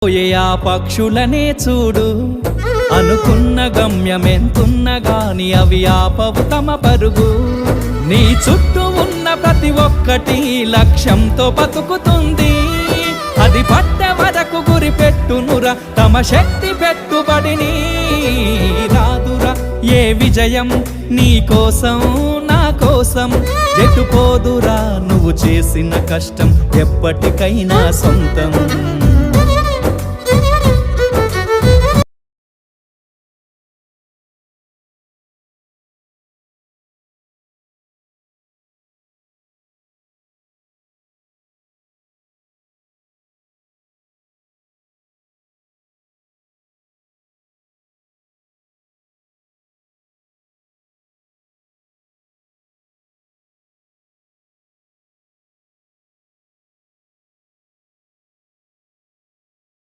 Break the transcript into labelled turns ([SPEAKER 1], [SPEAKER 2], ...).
[SPEAKER 1] పోయే ఆ పక్షులనే చూడు, అనుకున్న గమ్యమెంతున్న గాని అవి ఆపవు తమ పరుగు. నీ చుట్టూ ఉన్న ప్రతి ఒక్కటి లక్ష్యంతో బతుకుతుంది. అది పట్టే వరకు గురి పెట్టునురా తమ శక్తి పెట్టుబడిని. రాదురా ఏ విజయం నీ కోసం నా కోసం, ఎటుపోదురా నువ్వు చేసిన కష్టం ఎప్పటికైనా సొంతం.